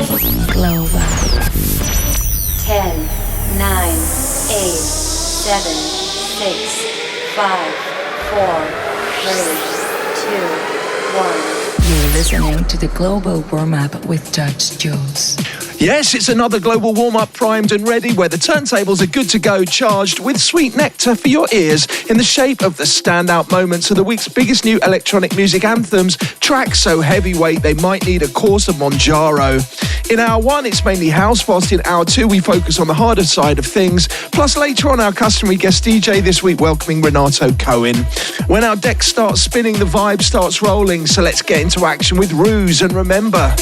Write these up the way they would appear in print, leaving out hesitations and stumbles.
Global. 10, 9, 8, 7, 6, 5, 4, 3, 2, 1. You're listening to the Global Warm-Up with Judge Jules. Yes, it's another global warm-up primed and ready where the turntables are good to go, charged with sweet nectar for your ears in the shape of the standout moments of the week's biggest new electronic music anthems, tracks so heavyweight they might need a course of Monjaro. In hour one, it's mainly house, whilst in hour two, we focus on the harder side of things. Plus, later on, our customary guest DJ this week welcoming Renato Cohen. When our deck starts spinning, the vibe starts rolling, so let's get into action with RUZE and remember.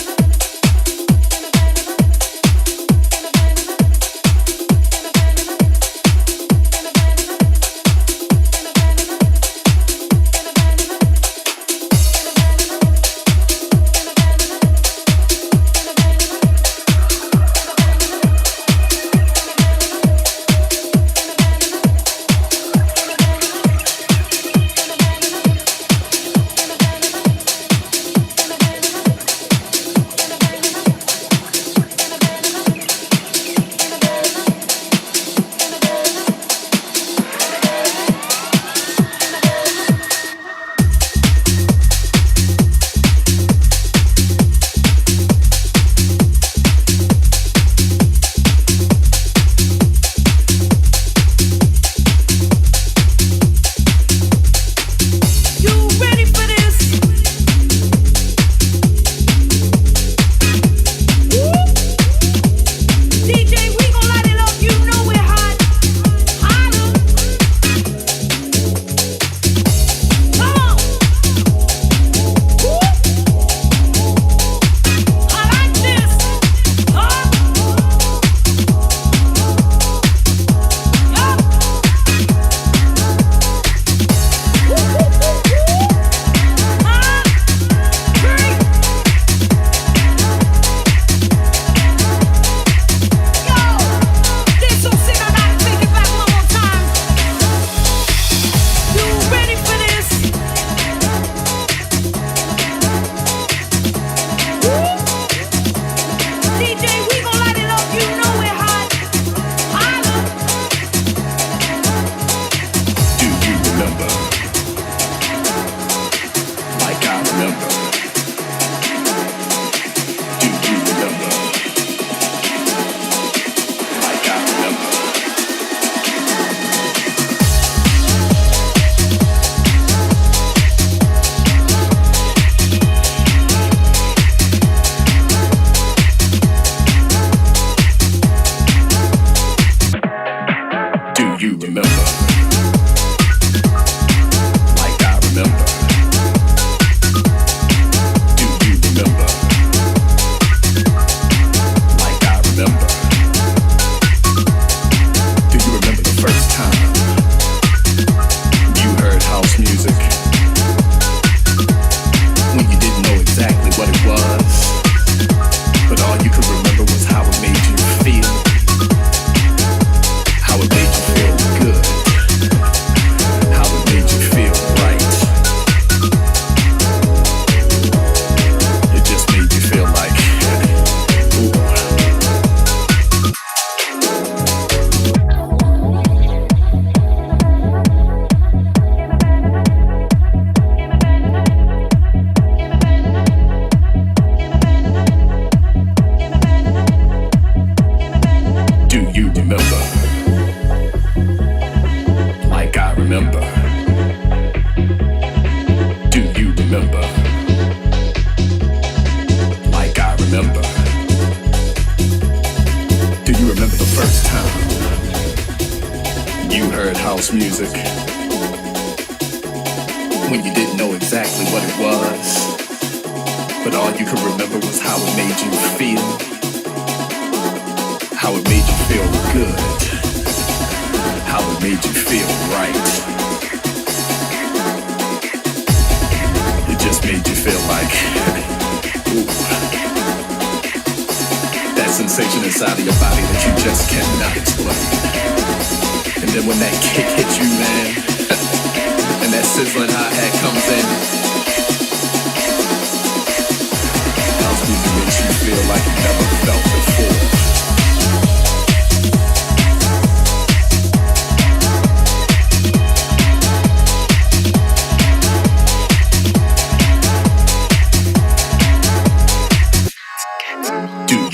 House music makes you feel like you never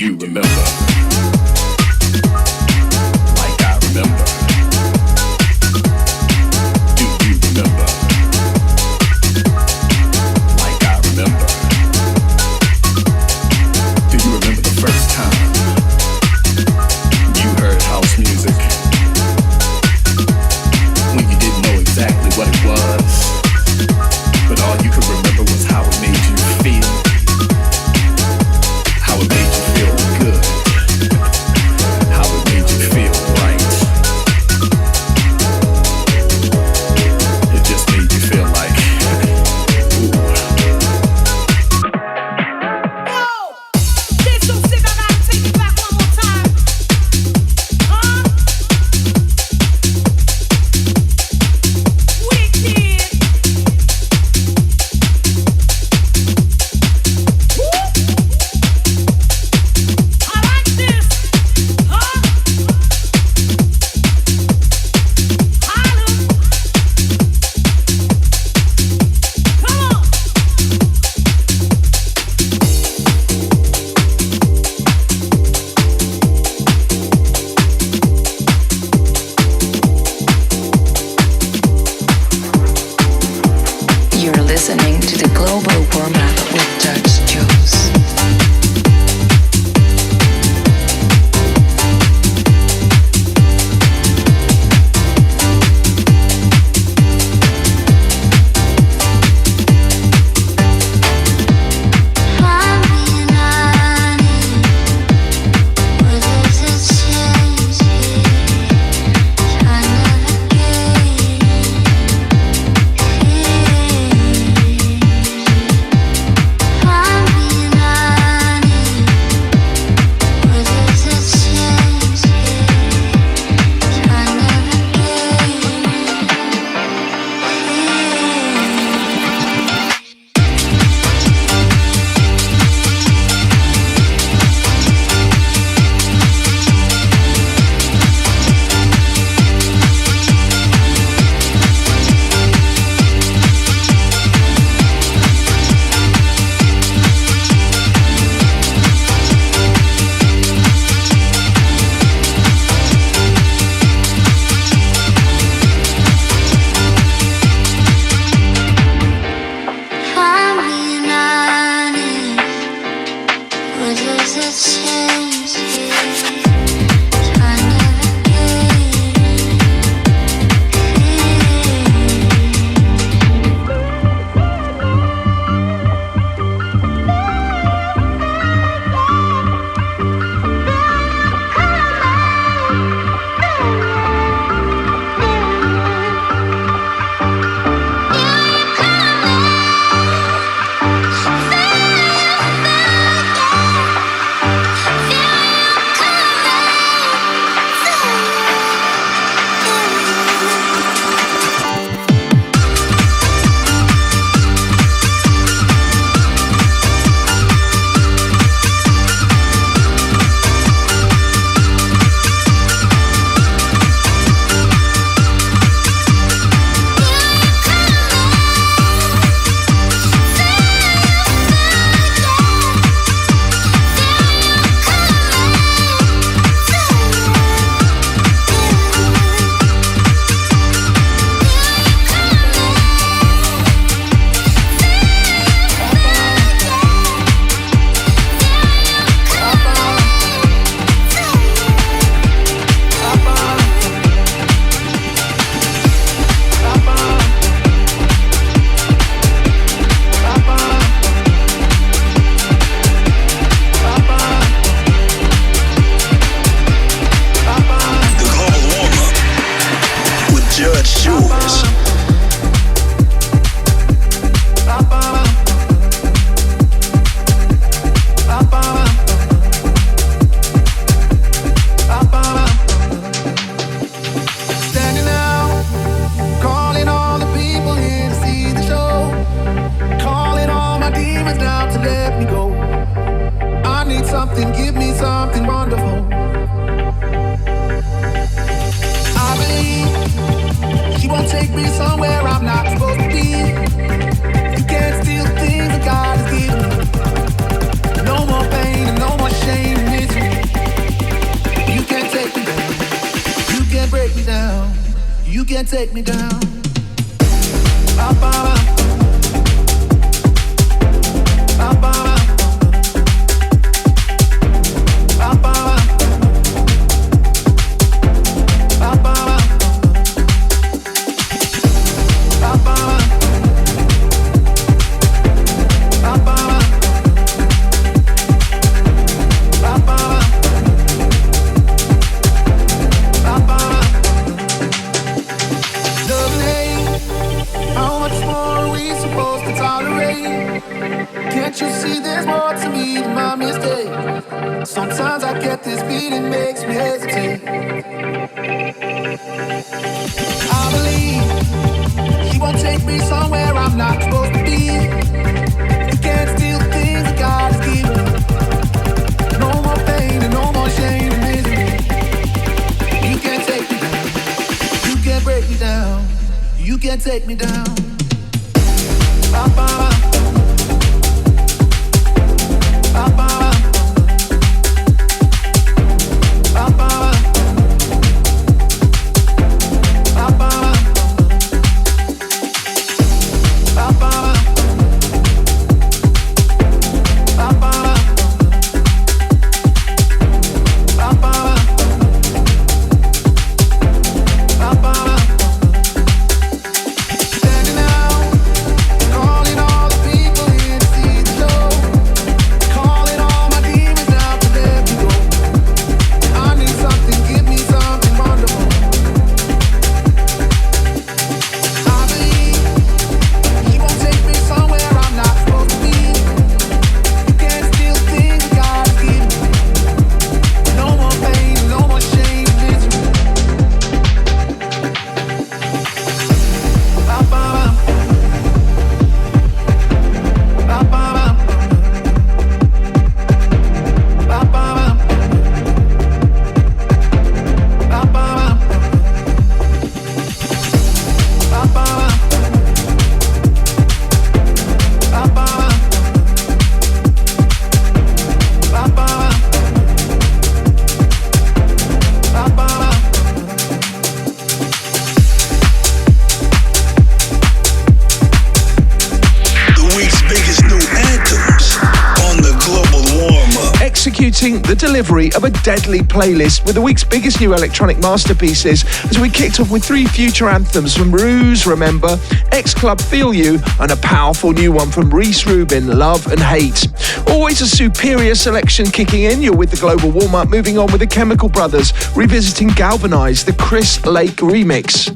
you remember? Like I remember. Do you remember? Like I remember. Do you remember the first time you heard house music? When you didn't know exactly what it was, but all you could remember was how it made you feel. How it made you feel good. How it made you feel right. It just made you feel like, ooh. Yo, this so sick, I gotta take it back one more time. Wicked. I like this. Holla. Come on. You're listening to the global warm-up with Dutch Jules. something, give me something wonderful. I believe she won't take me somewhere I'm not supposed to be. You can't steal the things that God has given me. No more pain and no more shame. can't take me down. BaBaBa. BaBaBa. BaBaBa. BaBaBa. BaBaBa. BaBaBa. BaBaBa. BaBaBa. Double A, how much more are we supposed to tolerate? Can't you see there's more to me than my mistake? Sometimes I get this beat, it makes me hesitate. I believe she won't take me somewhere I'm not supposed to be. You can't steal the things that God has given me. No more pain and no more shame and misery. You can't take me down. You can't break me down. You can't take me down. BaBaBa. BaBaBa. BaBaBa. BaBaBa. BaBaBa. BaBaBa. BaBaBa. BaBaBa. Standing out, calling all the people here to see the show. Calling all my demons out to let me go. I need something, give me something wonderful. I believe she won't take me somewhere I'm not supposed to be. You can't steal things that God has given me. No more pain, no more shame and misery. BaBaBa. BaBaBa. BaBaBa. BaBaBa. BaBaBa. BaBaBa. BaBaBa. BaBaBa. The week's biggest new anthems on the global warm-up. Executing the delivery of a deadly playlist with the week's biggest new electronic masterpieces as we kicked off with 3 future anthems from RUZE, Remember, X Club, Feel You, and a powerful new one from REISS, RUBEN, Love and Hate. Always a superior selection kicking in. You're with the global warm-up, moving on with the Chemical Brothers, revisiting Galvanize, the Chris Lake remix.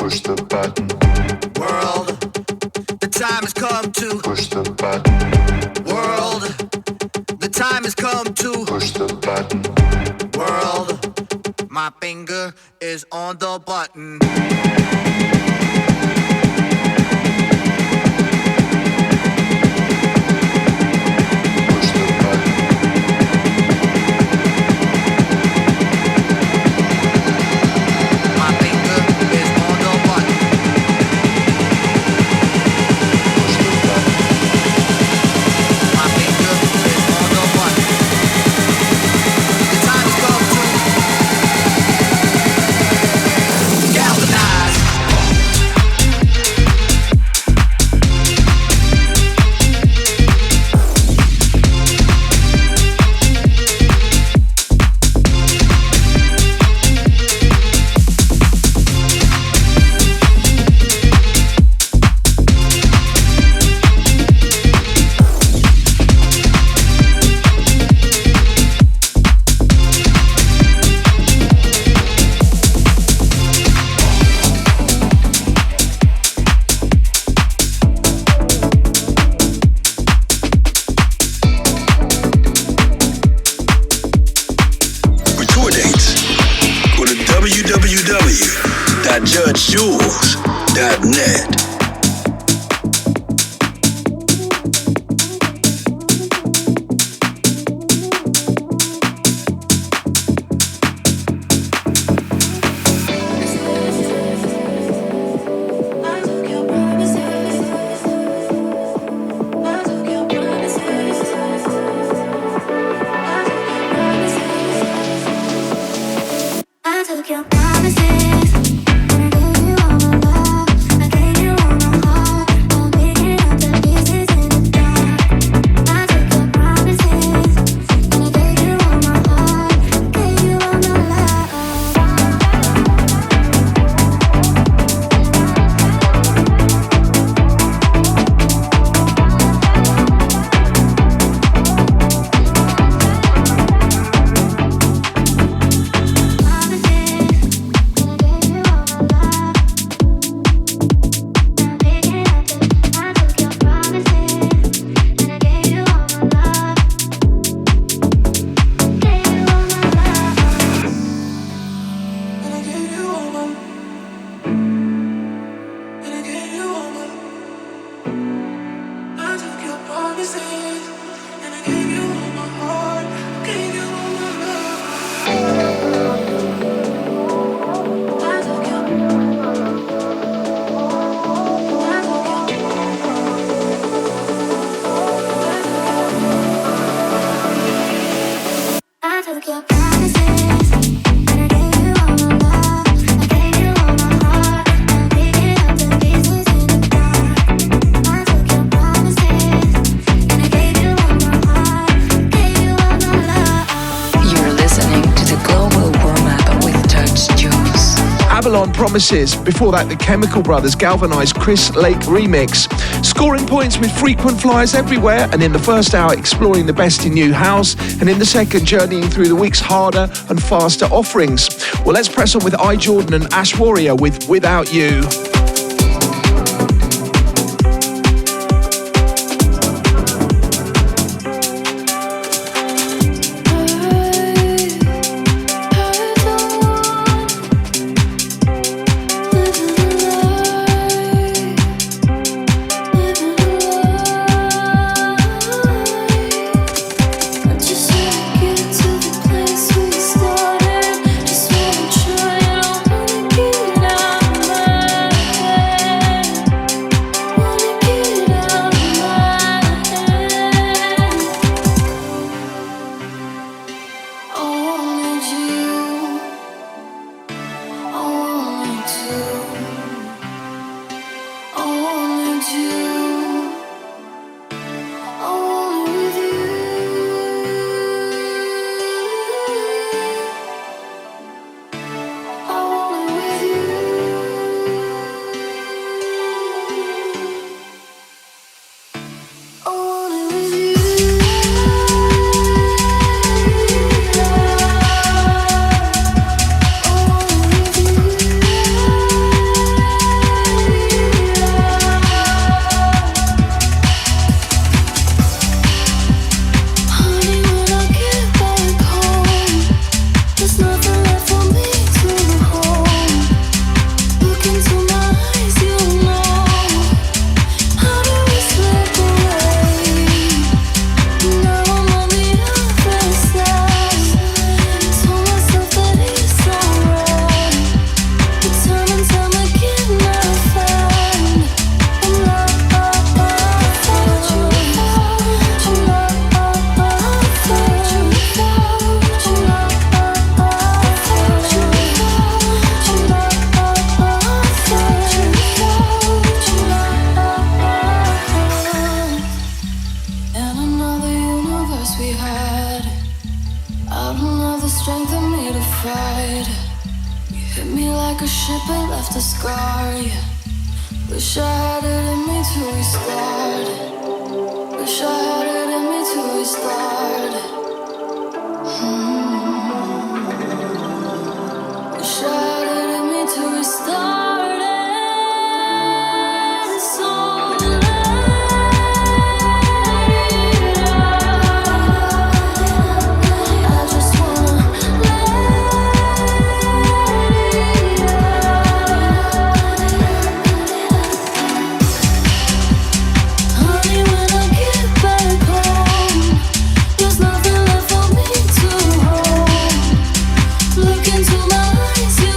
Push the button. World, the time has come to Push the button. world. The time has come to Push the button. world. My finger is on the button. Push the button. My finger is on the button. Push the button. My finger is on the button. The time has come to galvanize. For tour dates, go to www.judgejules.net. I took your promises, and I gave you all my love. I gave you all my heart. I'm picking up the pieces in the dark. I took your promises, and I gave you all my heart. Gave you all my love. I took your promises, and I gave you all my love. I gave you all my heart. I'm picking up the pieces in the dark. I took your promises, and I gave you all my heart. Gave you all my love. You're listening to the Global Warm-Up with Touch Jules. ABELON Promises. Before that, the Chemical Brothers Galvanize Chris Lake remix. Scoring points with frequent flyers everywhere, and in the first hour exploring the best in new house, and in the second journeying through the week's harder and faster offerings. Well, let's press on with Jordan and ASHWARYA with Without You. Just wanna get to the place we started. Just wanna try it, I wanna get out of my me like a ship, it left a scar, yeah. Wish I had it in me to restart it. Wish I had it in me to restart it. Wish I had it in me to restart it. So let it out. I just wanna let it out. Honey, when I get back home, there's nothing left for me to hold. Look into my eyes, you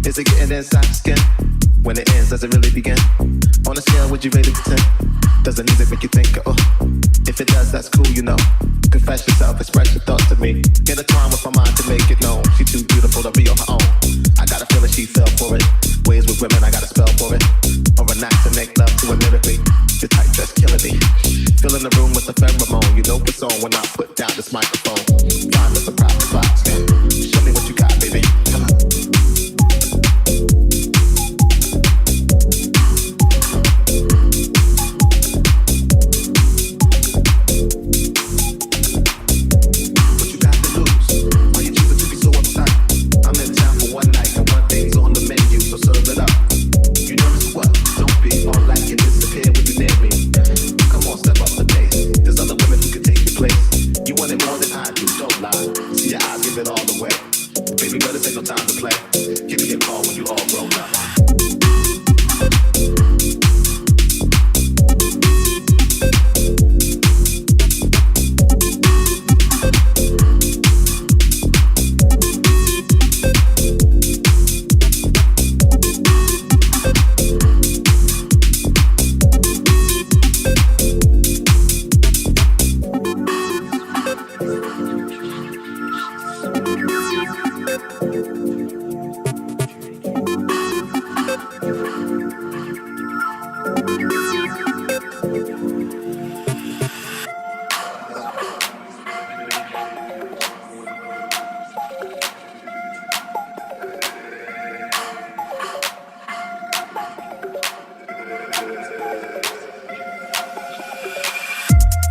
Is it getting inside your skin? When it ends, does it really begin? On a scale, would you rate it to 10? Does the music make you think, oh? If it does, that's cool, you know. Confess yourself, express your thoughts to me. Intertwine with my mind to make it known. She too beautiful to be on her own. I got a feeling she fell for it. Ways with women, I got a spell for it. Or a knack to make love to a lyrically. Your tight dress killing me. Filling the room with a pheromone. You know what's on when I put down this microphone. Find us a private box, man. Show me what you got, baby. Come on.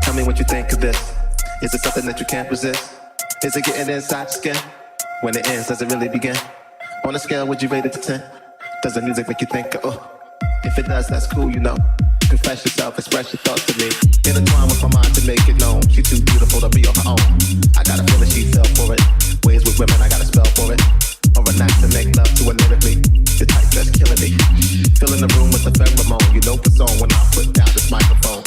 Tell me what you think of this. Is it something that you can't resist? Is it getting inside your skin? When it ends, does it really begin? On a scale, would you rate it to 10? Does the music make you think, oh? If it does, that's cool, you know. Confess yourself, express your thoughts to me. Intertwine with my mind to make it known. She too beautiful to be on her own. I got a feeling she fell for it. Ways with women, I got a spell for it. Or a knack to make love to a lyrically. Your tight dress killing me. Filling the room with a pheromone. You know what's on when I put down this microphone.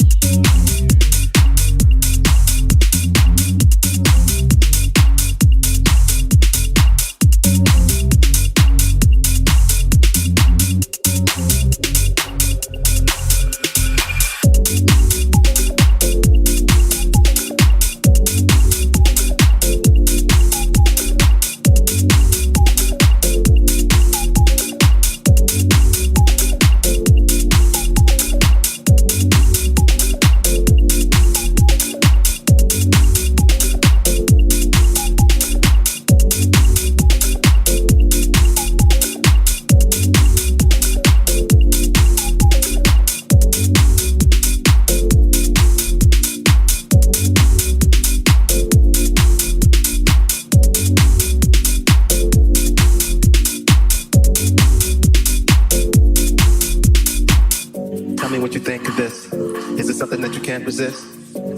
Resist?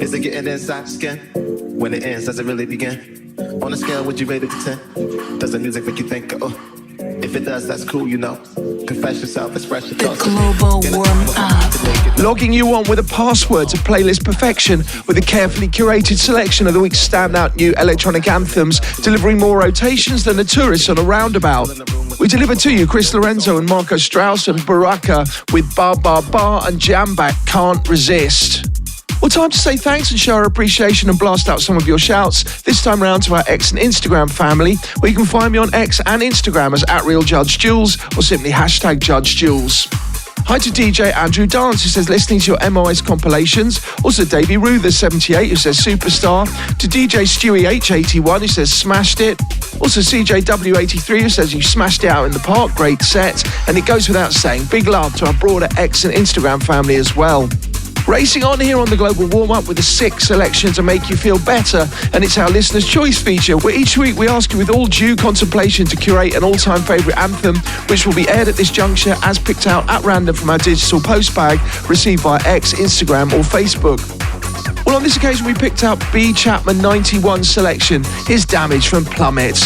Is it getting inside your skin? When it ends, does it really begin? On a scale, would you rate it to 10? Does the music make you think, oh? If it does, that's cool, you know. Confess yourself, express your thoughts. The global warm-up. Logging you on with a password to playlist perfection with a carefully curated selection of the week's standout new electronic anthems, delivering more rotations than a tourist on a roundabout. We deliver to you Chris Lorenzo and Marco Strauss and Buraka with BaBaBa and JAMBACK, Can't Resist. Well, time to say thanks and show our appreciation and blast out some of your shouts. This time round to our X and Instagram family, where you can find me on X and Instagram as @RealJudgeJules or simply #JudgeJules. Hi to DJ Andrew Dance, who says listening to your MOS compilations. Also Davey Ruther78, who says superstar. To DJ Stewie H81, who says smashed it. Also CJW83, who says you smashed it out in the park, great set. And it goes without saying, big love to our broader X and Instagram family as well. Racing on here on the Global Warm-Up with a 6 selection to make you feel better, and it's our Listener's Choice feature, where each week we ask you with all due contemplation to curate an all-time favourite anthem, which will be aired at this juncture as picked out at random from our digital postbag received via X, Instagram or Facebook. Well, on this occasion we picked out B. Chapman 91 selection. Here's Damage from Plummet.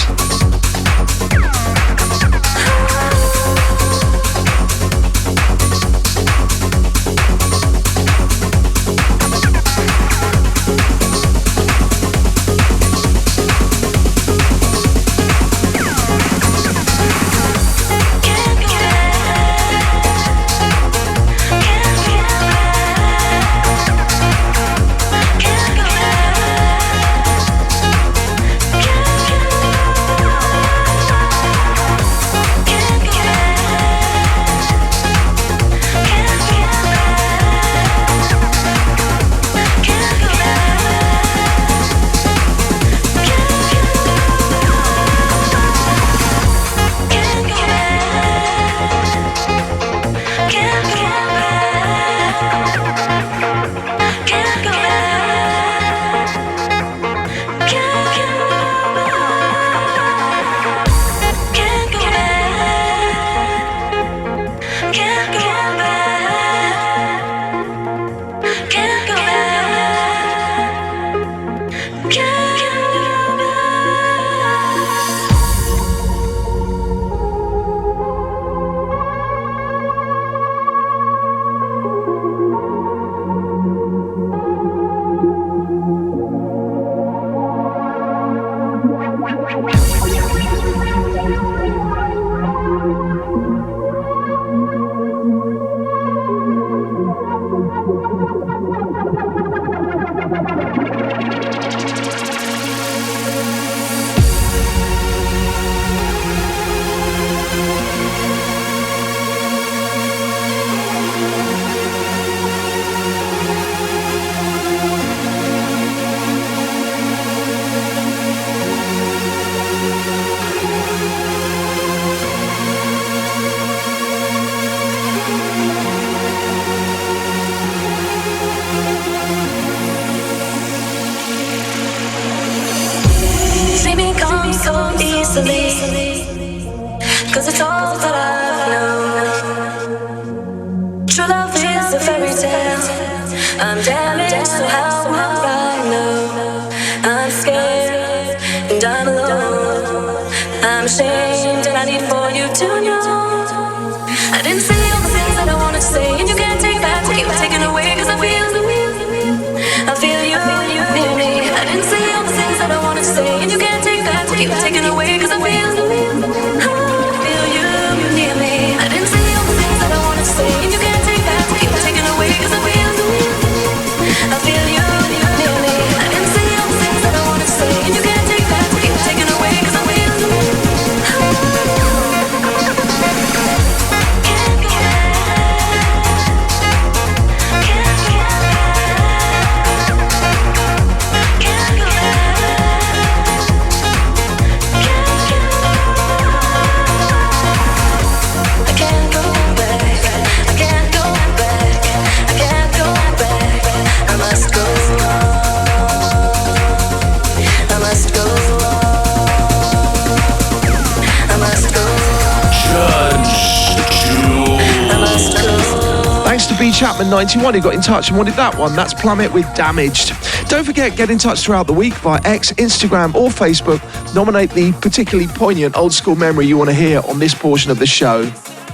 Chapman 91 who got in touch and wanted that one. That's Plummet with Damaged. Don't forget, get in touch throughout the week via X, Instagram or Facebook. Nominate the particularly poignant old school memory you want to hear on this portion of the show.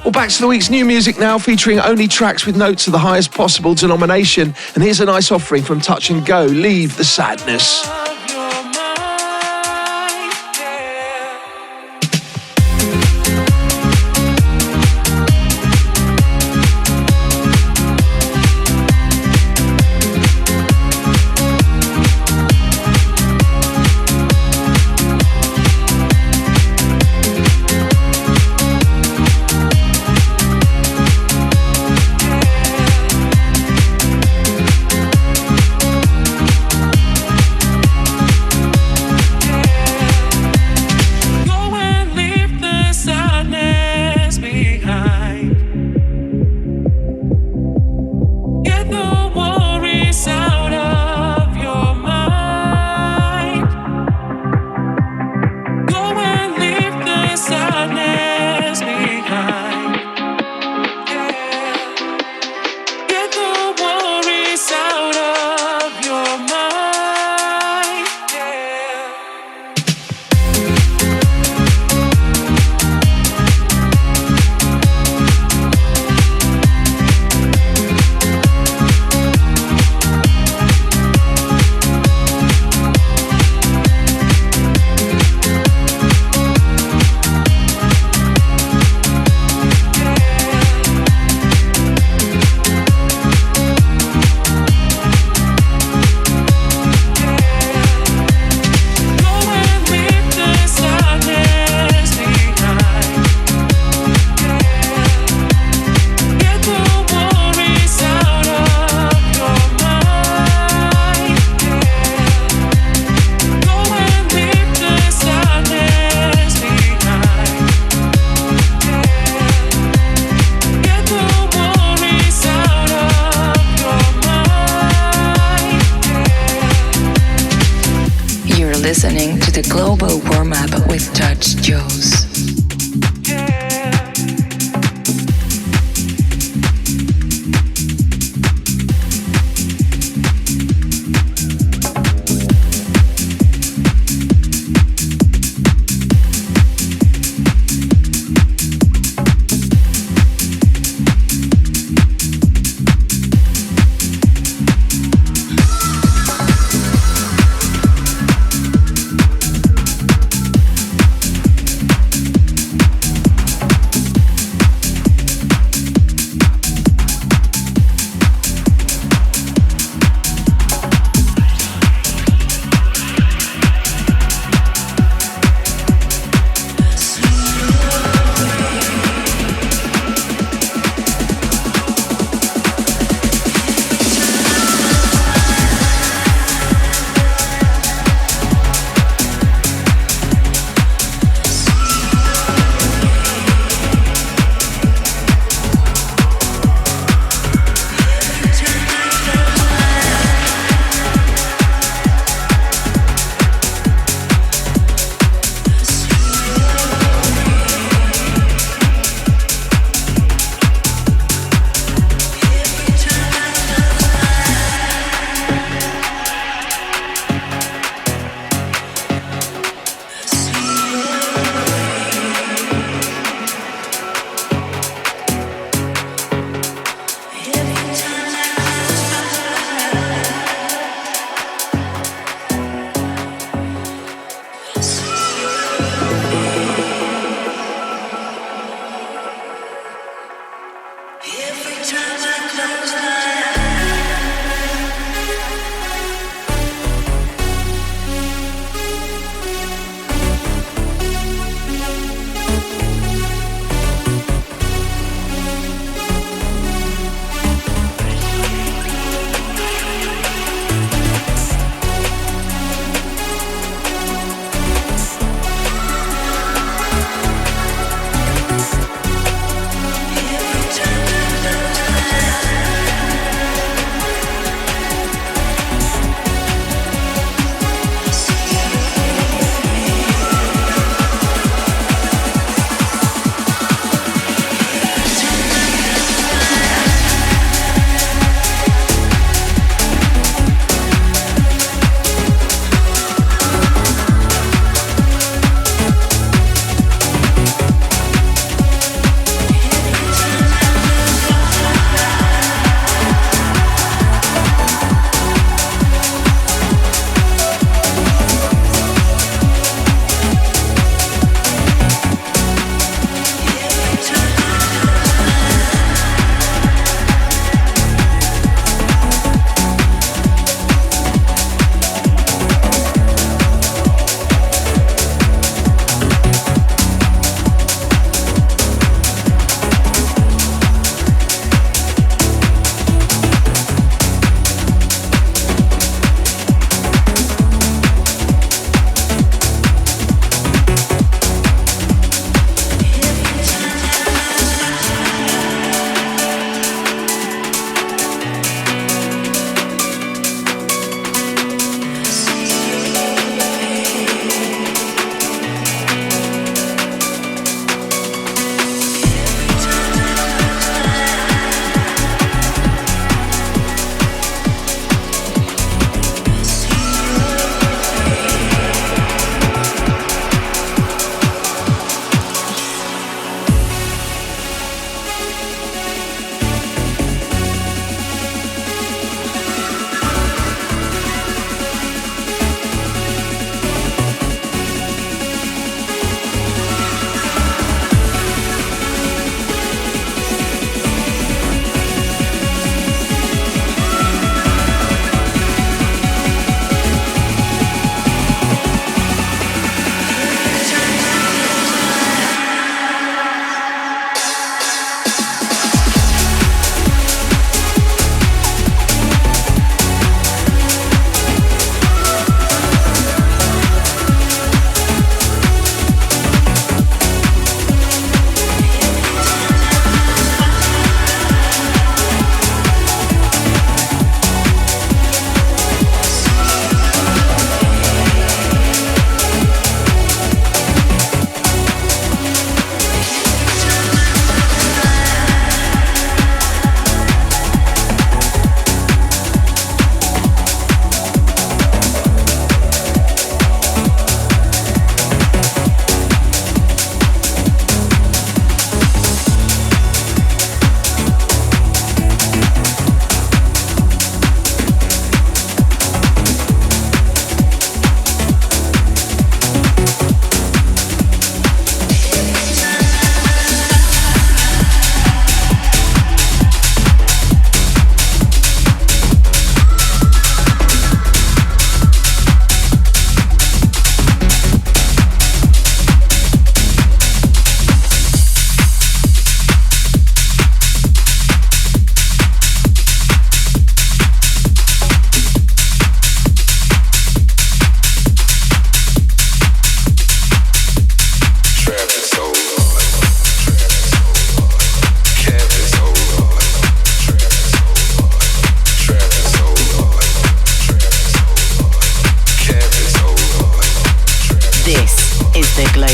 Well, back to the week's new music now, featuring only tracks with notes of the highest possible denomination. And here's a nice offering from Touch and Go, Leave the Sadness. the global warm-up with Touch Jules.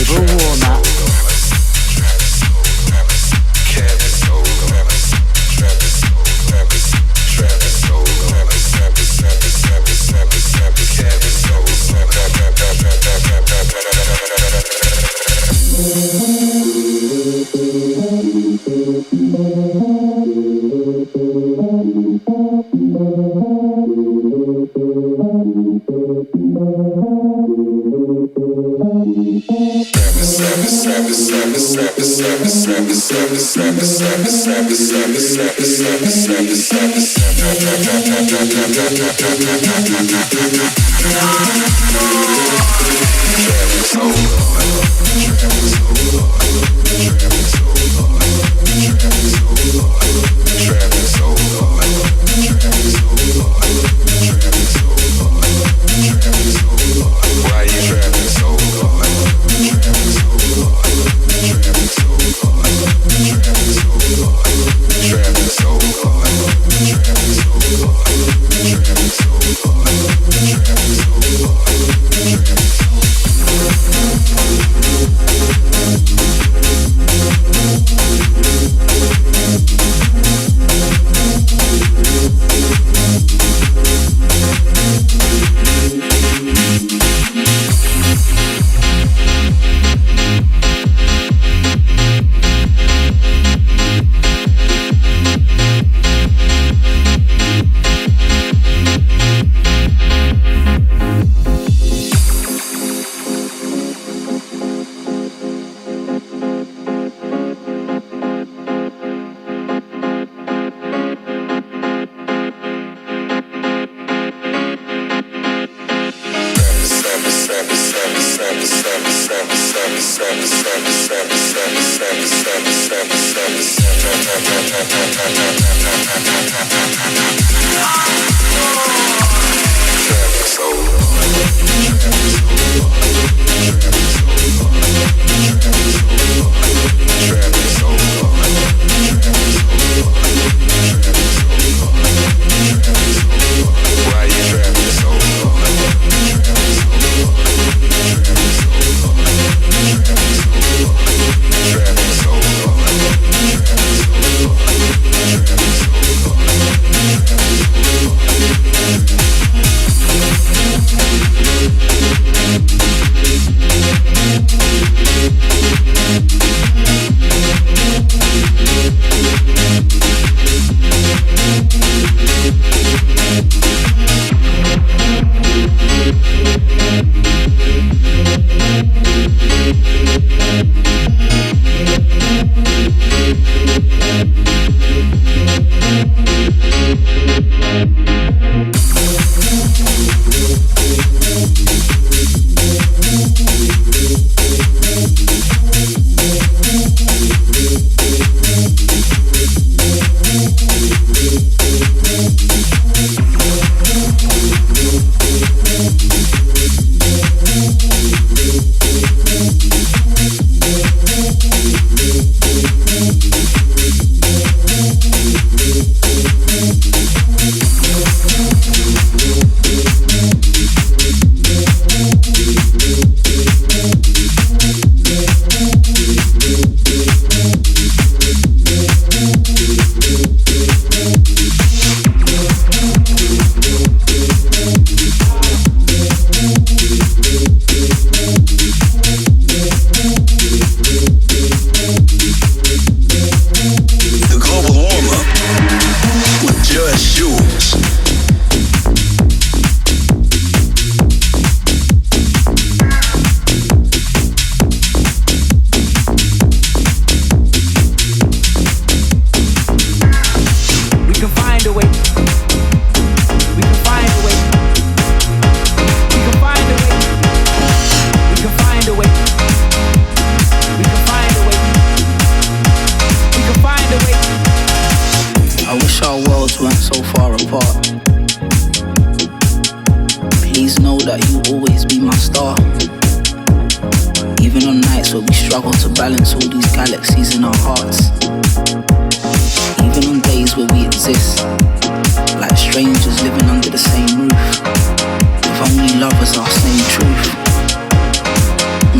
Global warm-up.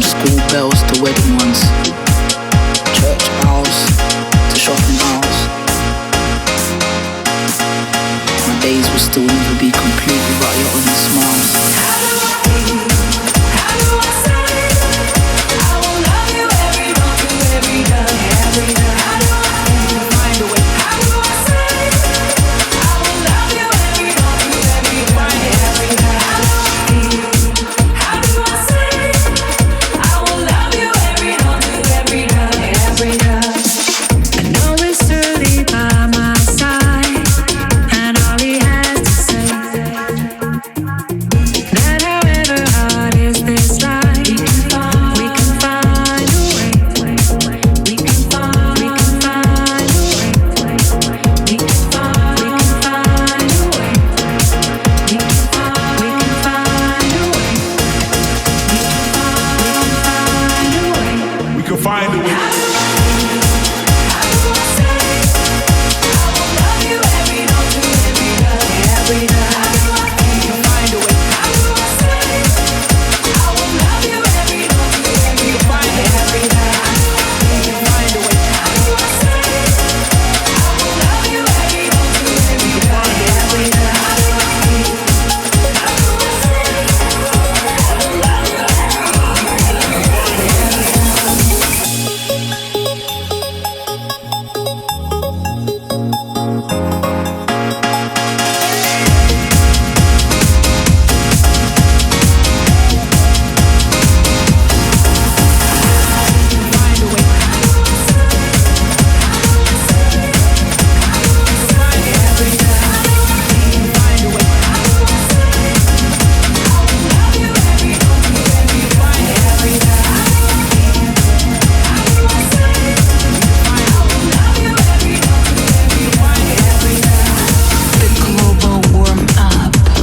School bells wedding ones, church bells to shopping aisles. My days will still never be complete without your honest smiles. How do I say I will love you every month, every day, every day? How do I find a way? How do I say I will love you every month, every day, every day? How do I say I will love you every month, every day, every day? I know it's Suli by my side, and all he has to say that however hard is this life, we can find a way. We can find a way. We can find a way. We can find a way. We can find a way. How do I say I will love you every month, every day, every day? How do I find a way? How do I say I will love you every month, every day, every day? Find a way. How do I say I will love you every month, every day, every day?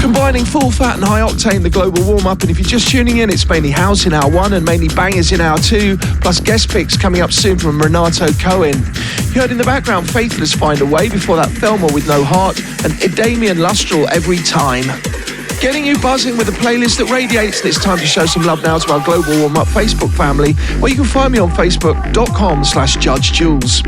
Combining full fat and high octane, the global warm up. And if you're just tuning in, it's mainly house in hour 1 and mainly bangers in hour 2, plus guest picks coming up soon from Renato Cohen. You heard in the background Faithless, Find a Way, before that THELMA with No Heart, and IDEMI and LUSTRAL, Everytime. Getting you buzzing with a playlist that radiates, and it's time to show some love now to our global warm up Facebook family, where you can find me on facebook.com/Judge Jules.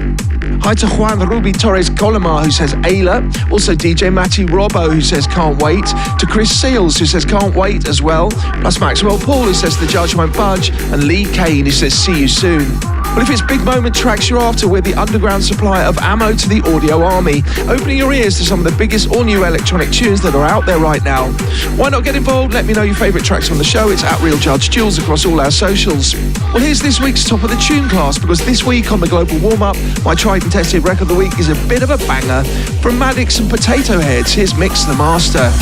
Hi to Juan Ruby Torres Colomar, who says Ayla. Also DJ Matty Robbo, who says can't wait. To Chris Seals, who says can't wait as well. Plus Maxwell Paul, who says the judge won't budge. And Lee Kane, who says see you soon. Well, if it's big moment tracks you're after, we're the underground supplier of ammo to the audio army, opening your ears to some of the biggest all-new electronic tunes that are out there right now. Why not get involved? Let me know your favourite tracks on the show. It's at Real Judge Jules across all our socials. Well, here's this week's top of the tune class, because this week on the Global Warm-Up, my tried and tested record of the week is a bit of a banger from MADDIX and POTATOHEADZ. Here's Mix the Master.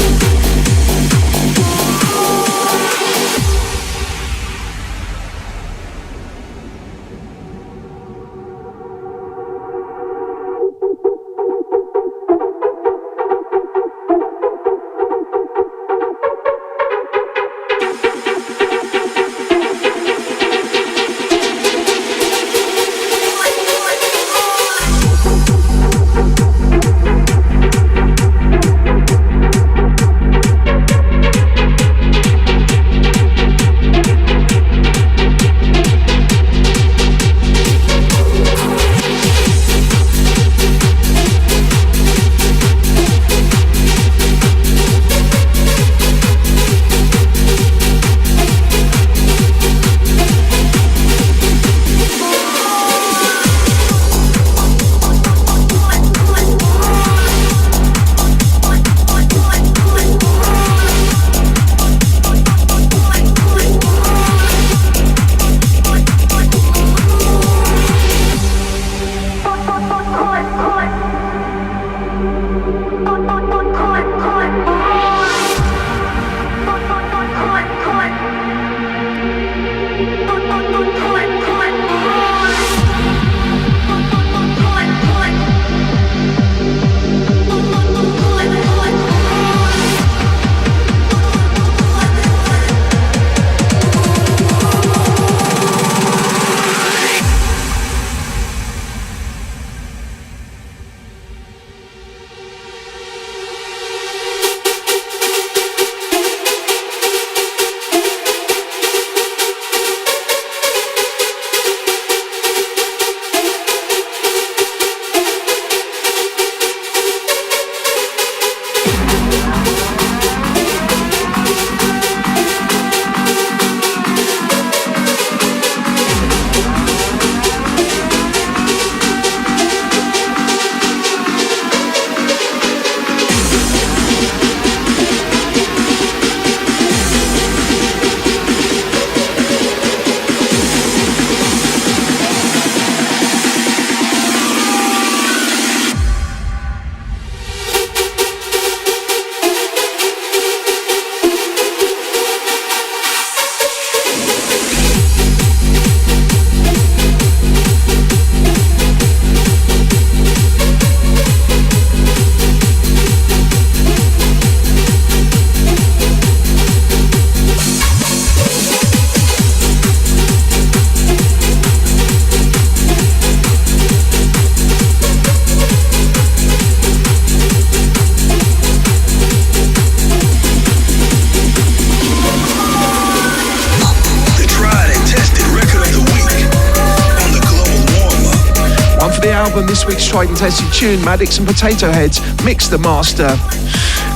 album, this week's tried and tested tune, MADDIX and POTATOHEADZ, Mix the Master.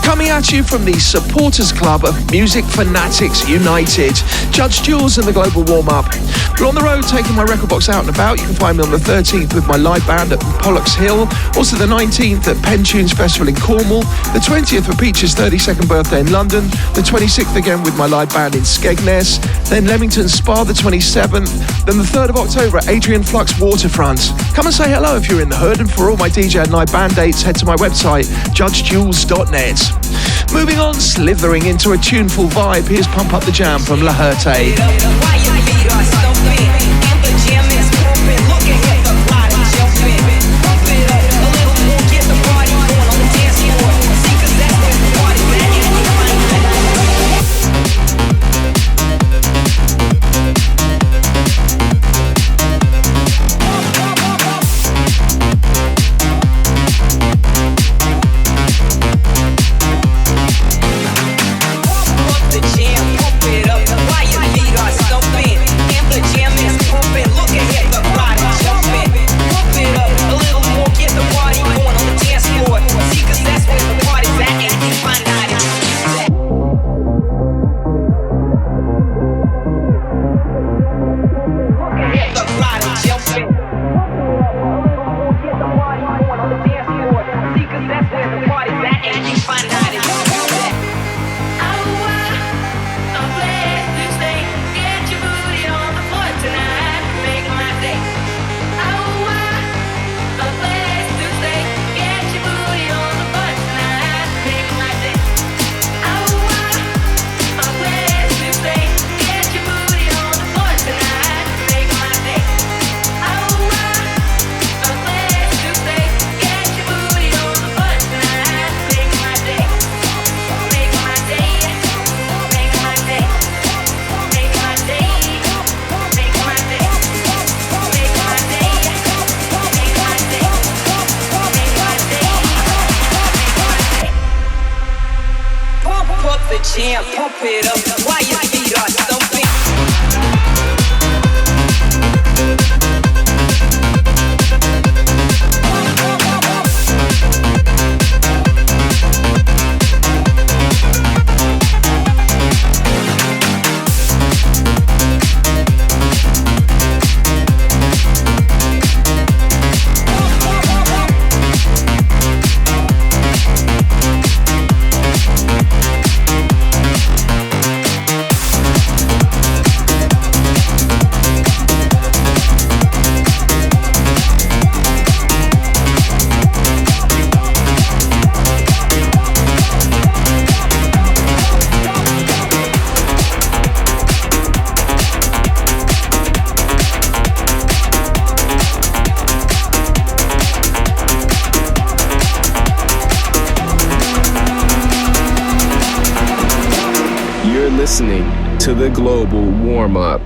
Coming at you from the supporters club of Music Fanatics United, Judge Jules and the Global Warm-Up. We're on the road taking my record box out and about. You can find me on the 13th with my live band at Pollux Hill, also the 19th at Penn Tunes Festival in Cornwall, the 20th for Peach's 32nd birthday in London, the 26th again with my live band in Skegness, then Leamington Spa the 27th, then the 3rd of October at Adrian Flux Waterfront. Come and say hello if you're in the hood, and for all my DJ and live band dates, head to my website, judgejules.net. Moving on, slithering into a tuneful vibe, here's Pump Up the Jam from LAHERTE. Listening to the Global Warm-Up.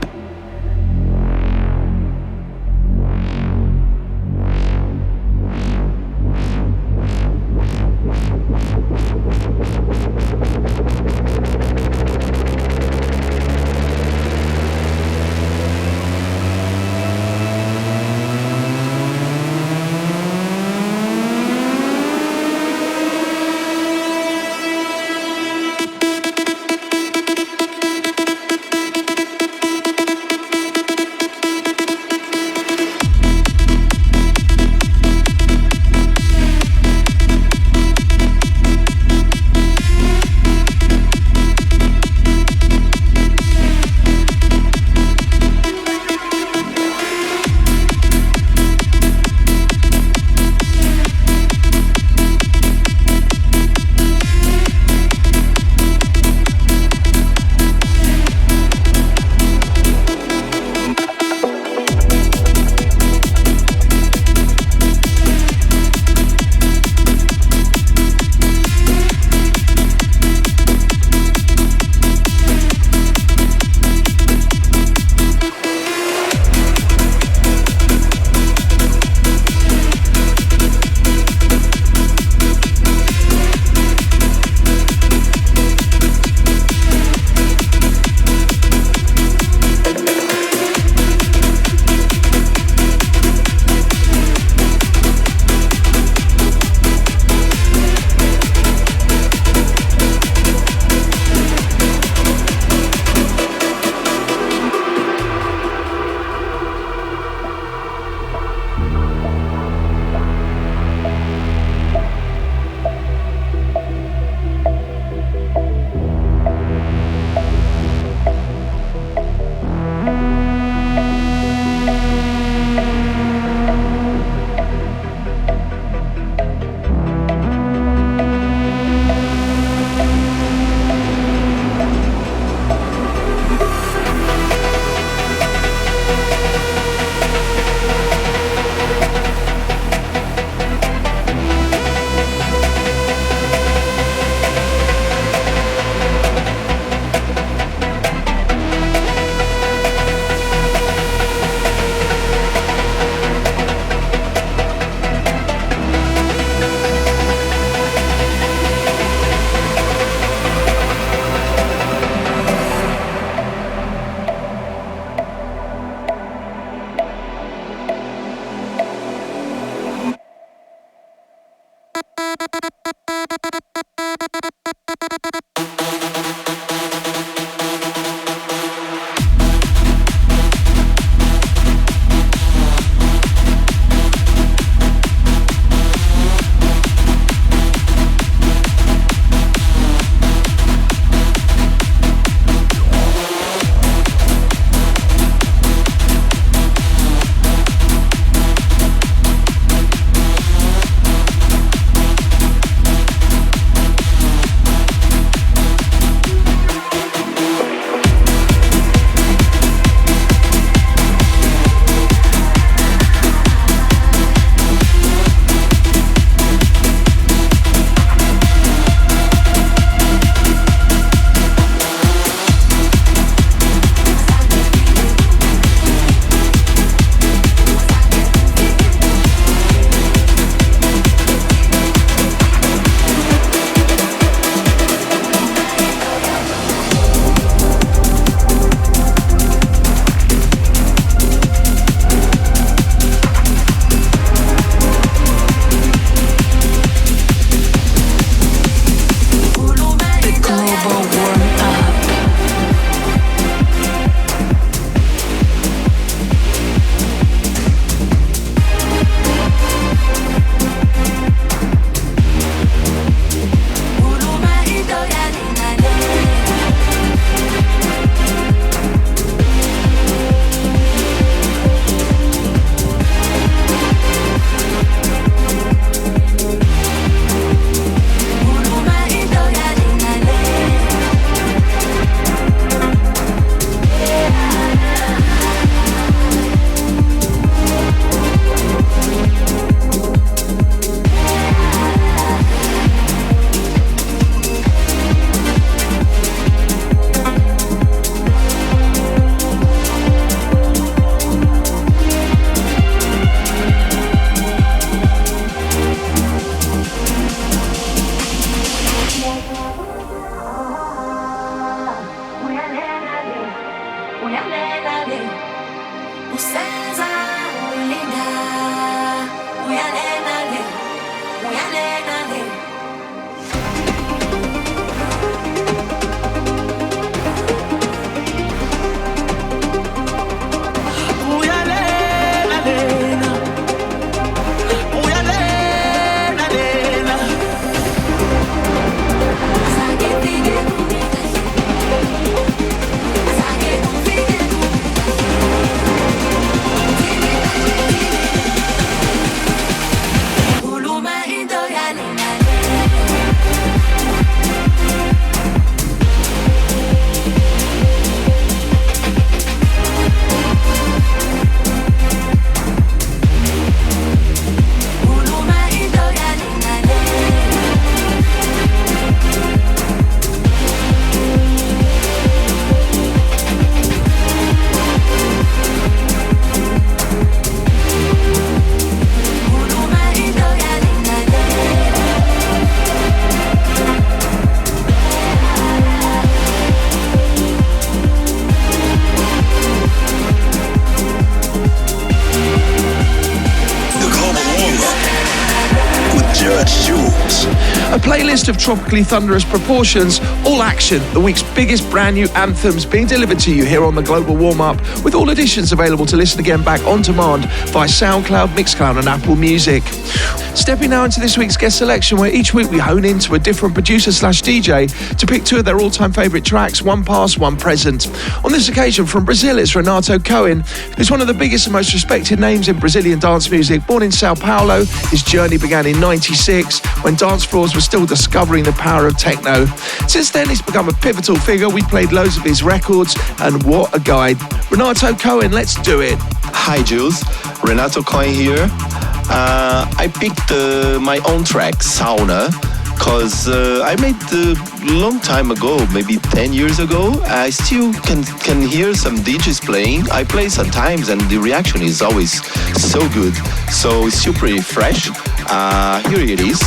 Jules. A playlist of tropically thunderous proportions, all action, the week's biggest brand new anthems being delivered to you here on the Global Warm-Up, with all editions available to listen again back on demand via SoundCloud, Mixcloud and Apple Music. Stepping now into this week's guest selection, where each week we hone into a different producer/DJ to pick two of their all-time favourite tracks, one past, one present. On this occasion, from Brazil, it's Renato Cohen, who's one of the biggest and most respected names in Brazilian dance music. Born in Sao Paulo, his journey began in '96 when dance floors were still discovering the power of techno. Since then, he's become a pivotal figure. We played loads of his records, and what a guide. Renato Cohen, let's do it. Hi Jules, Renato Cohen here. I picked my own track, Sauna, because I made a long time ago, maybe 10 years ago. I still can hear some DJs playing. I play sometimes and the reaction is always so good. So it's still pretty fresh. Here it is.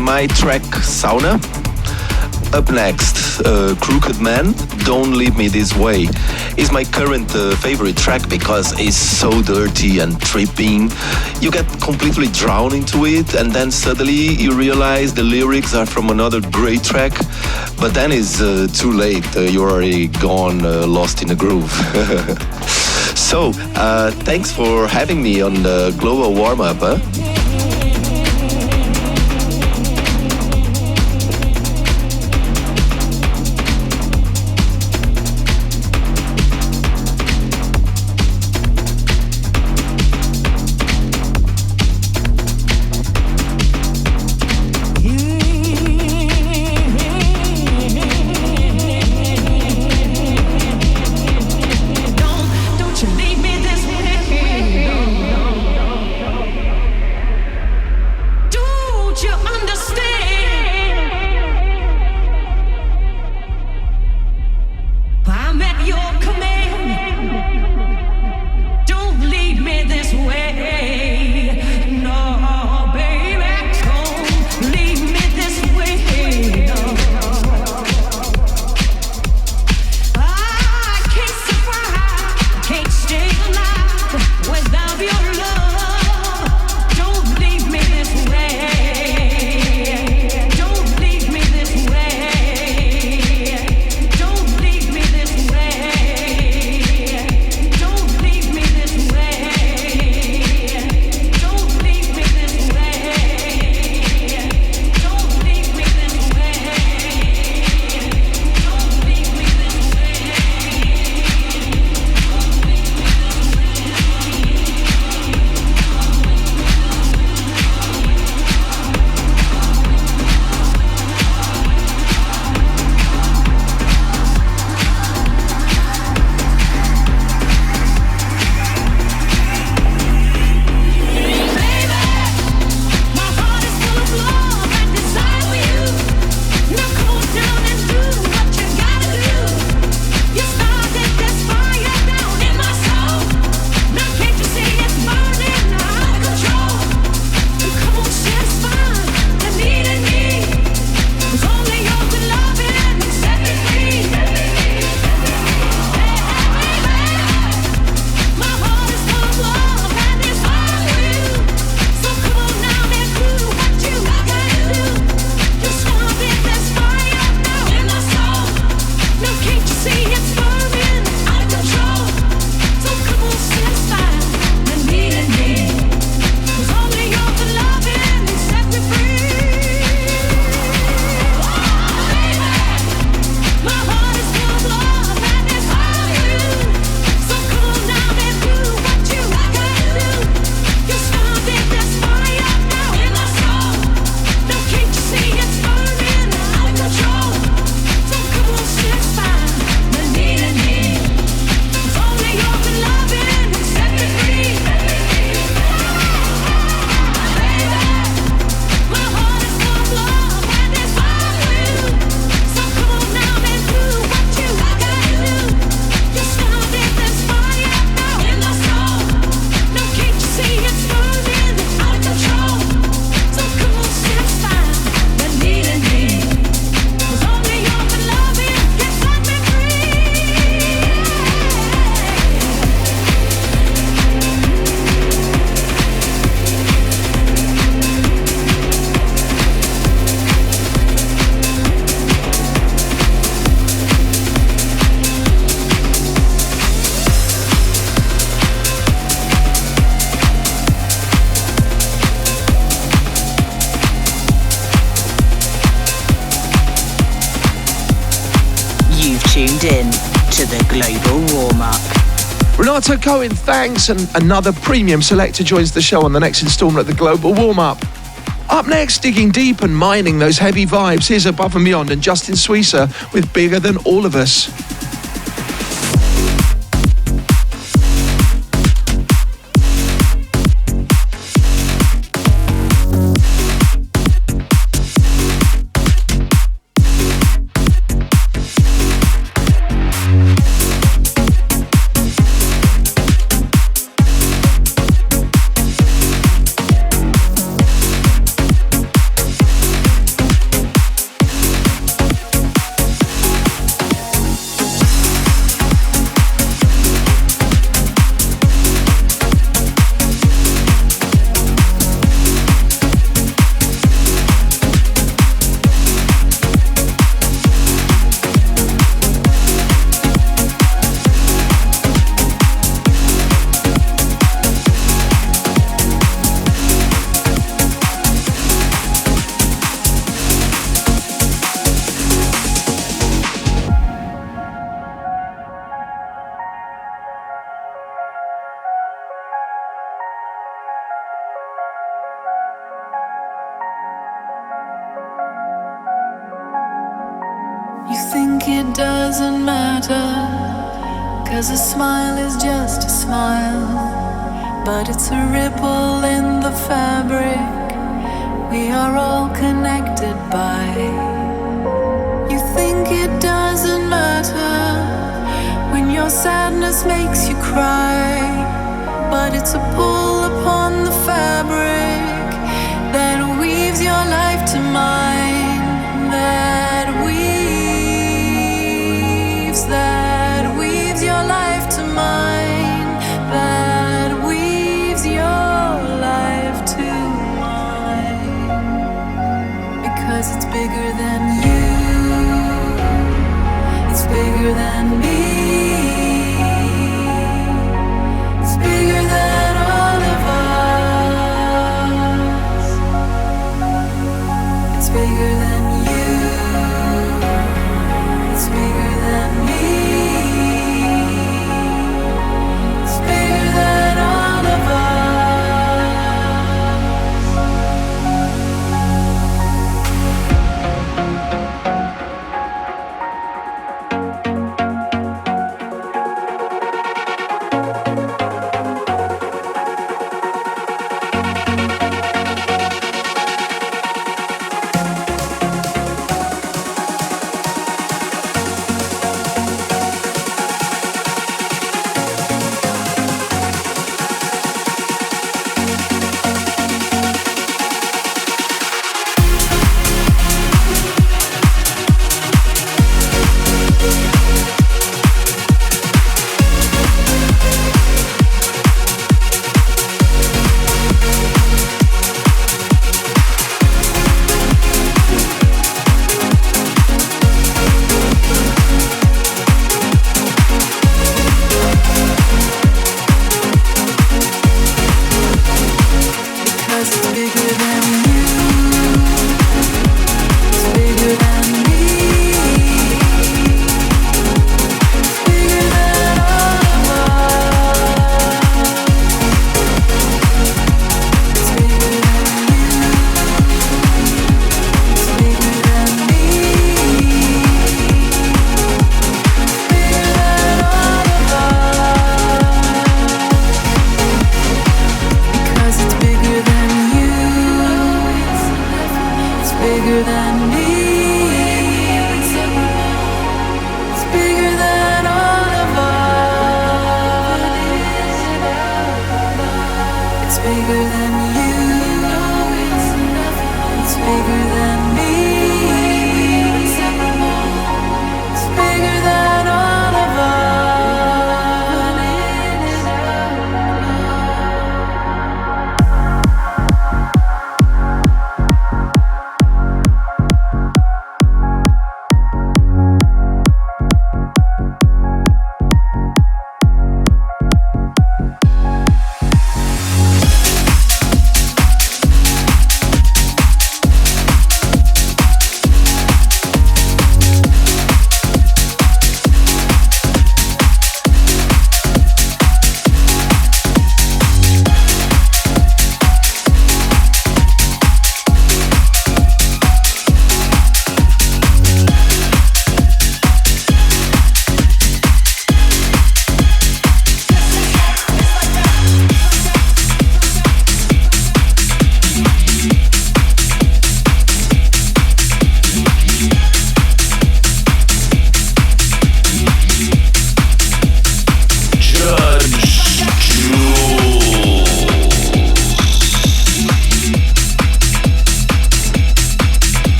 My track Sauna. Up next, Crooked Man, Don't Leave Me This Way, is my current favorite track because it's so dirty and tripping. You get completely drowned into it, and then suddenly you realize the lyrics are from another great track, but then it's too late. You're already gone, lost in the groove. So, thanks for having me on the Global Warm-Up. Don't you leave me this way. tuned in to the Global Warm-Up. Renato, Cohen, thanks. And another premium selector joins the show on the next instalment of the Global Warm-Up. Up next, digging deep and mining those heavy vibes, here's Above and Beyond and Justin Suissa with Bigger Than All of Us. It doesn't matter, 'cause a smile is just a smile, but it's a ripple in the fabric we are all connected by. You think it doesn't matter when your sadness makes you cry, but it's a pull upon the fabric that weaves your life to mine, that weaves your life to mine, that weaves your life to mine, because it's bigger than you, it's bigger than me, it's bigger than all of us, it's bigger than you, it's bigger than me.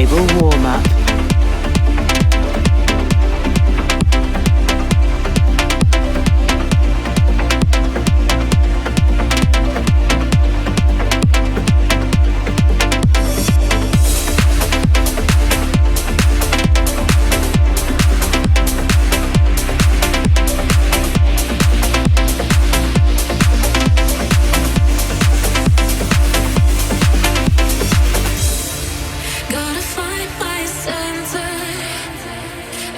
global warm-up. Gotta find my center.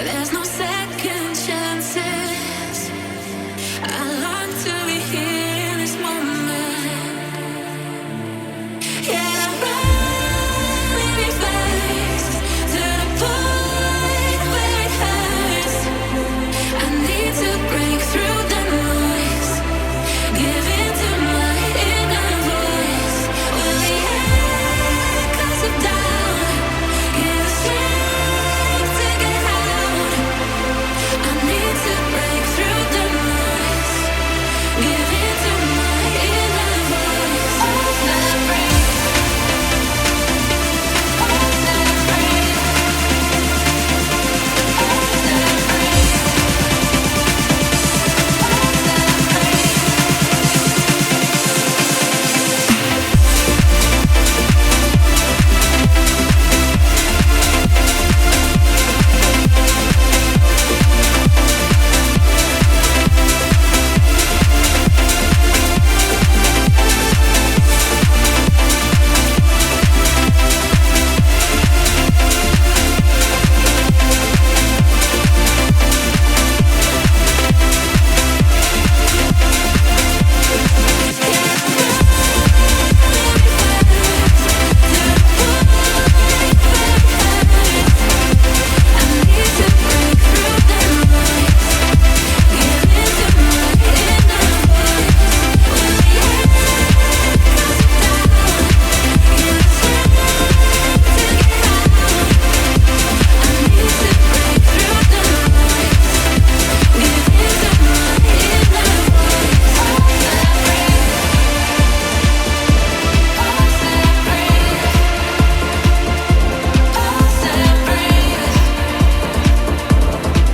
There's no second chances. I long to be here in this moment. Yeah, I'm running fast to the point where it hurts. I need to break through the noise. Give in to my inner voice. Will the echoes of doubt give the strength to get out? I need to break through the noise. Give in to my inner voice. Oh, celebrate. Oh, celebrate.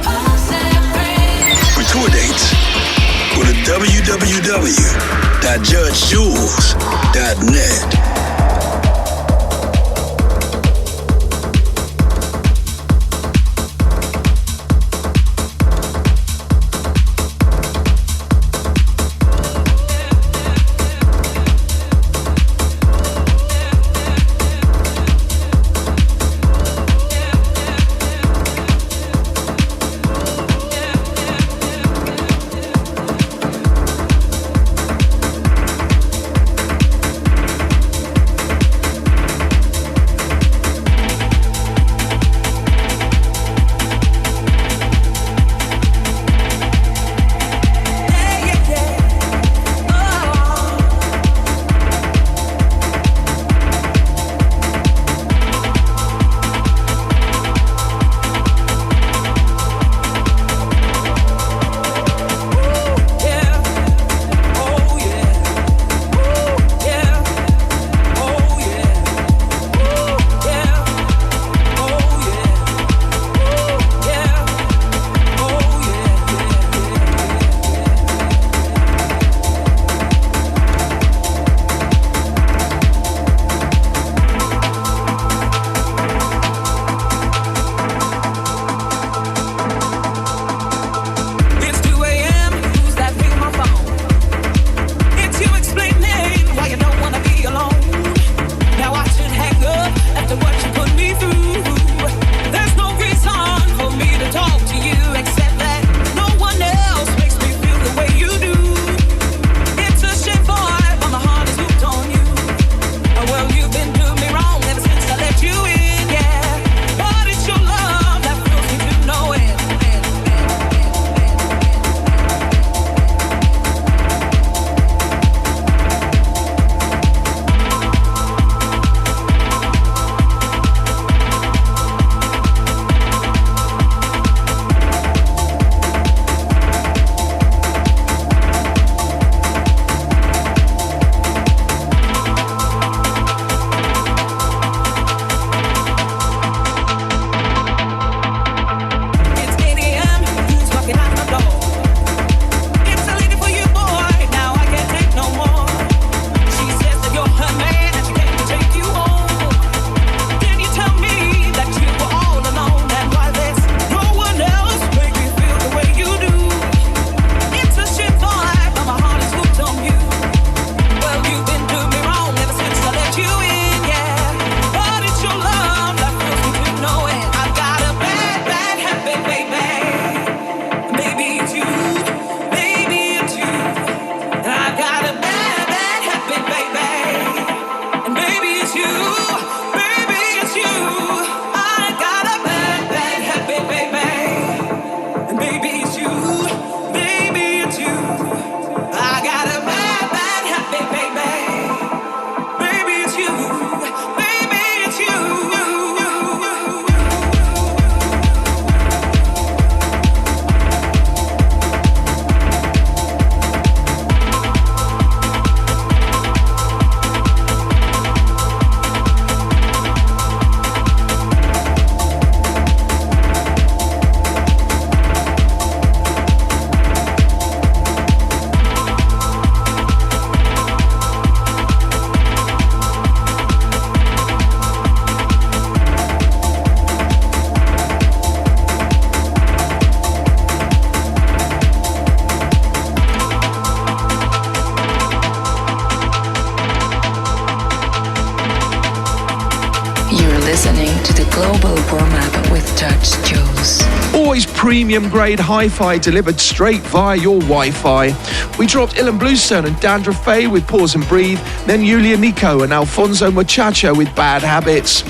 Oh, celebrate. For tour dates, go to www.judgejules.net. listening to the Global Warm-Up with Dutch Jules. Always premium grade hi-fi delivered straight via your Wi-Fi. We dropped Ilan Bluestone and Dandra Faye with Pause and Breathe, then Yulia Nico and Alfonso Muchacho with Bad Habits.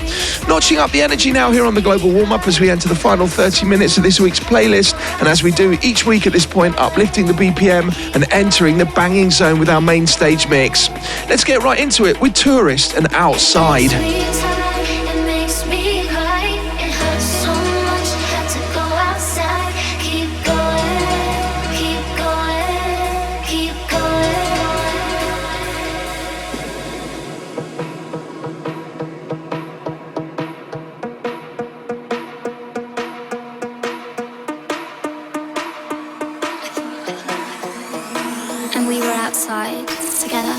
Notching up the energy now here on the Global Warm-Up as we enter the final 30 minutes of this week's playlist, and as we do each week at this point, uplifting the BPM and entering the banging zone with our main stage mix. Let's get right into it with Tourist and Outside. And we were outside together.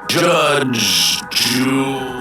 Judge Jules.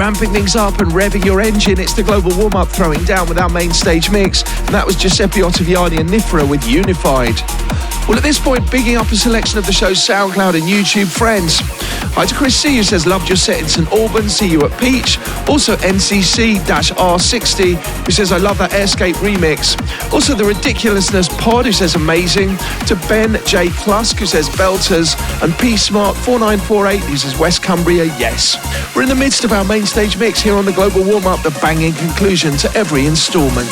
Ramping things up and revving your engine, it's the global warm-up throwing down with our main stage mix. And that was Giuseppe Ottaviani and Nifra with Unified. Well, at this point, bigging up a selection of the show's SoundCloud and YouTube friends. Hi to Chris C, who says, loved your set in St Albans, see you at Peach. Also NCC-R60, who says, I love that Airscape remix. Also the Ridiculousness Pod, who says, amazing. To Ben J. Klusk, who says, belters. And P Smart 4948, who says, West Cumbria, yes. We're in the midst of our main stage mix here on the Global Warm-Up, the banging conclusion to every instalment.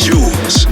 Jules.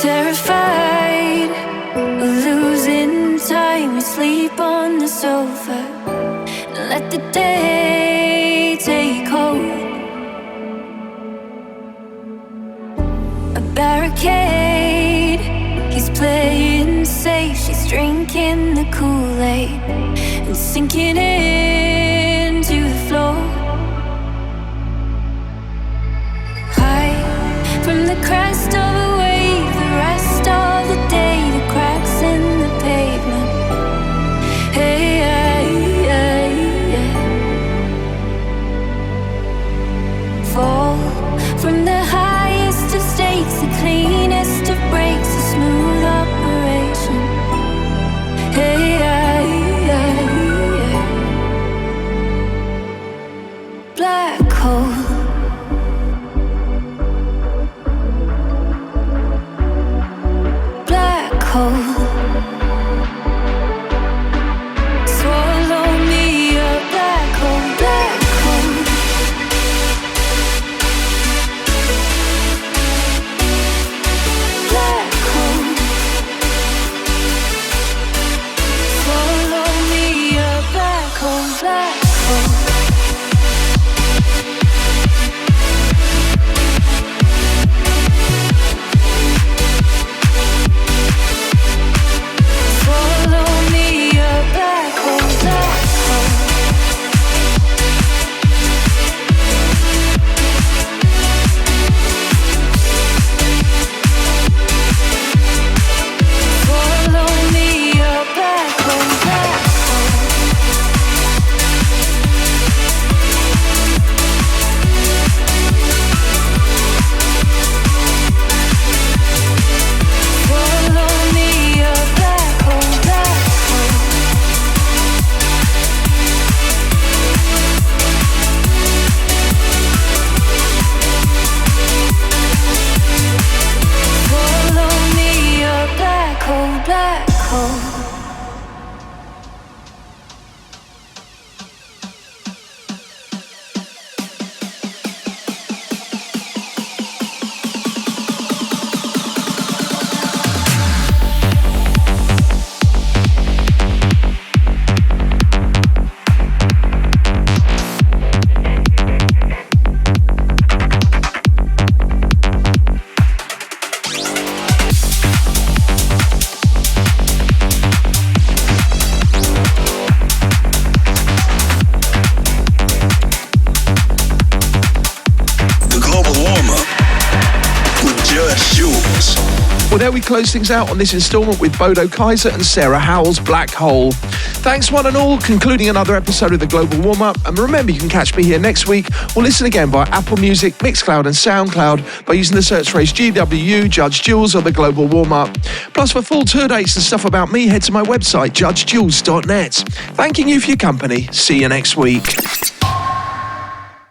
Terrified of losing time, we sleep on the sofa and let the day take hold. A barricade, he's playing safe, she's drinking the Kool-Aid and sinking into the floor. High from the crest of a wave, the rest of the day, the cracks in the pavement. Hey, fall from the highest of stakes, the cleanest of breaks, a smooth operation. Hey, black hole. Black hole. Swallow me a black hole, black hole. Black hole. Swallow me a black hole, black hole. Swallow me a black hole, black hole. Swallow me a black hole, black hole. Swallow me a black hole, black hole. Swallow me a black hole, black hole. The Global Warm-Up with Judge Jules. Well, there we close things out on this instalment with Bodo Kaiser and Sarah Howell's Black Hole. Thanks one and all, concluding another episode of the Global Warm-Up. And remember, you can catch me here next week or listen again via Apple Music, Mixcloud and Soundcloud by using the search phrase GW, Judge Jules or the Global Warm-Up. Plus, for full tour dates and stuff about me, head to my website, judgejules.net. Thanking you for your company. See you next week.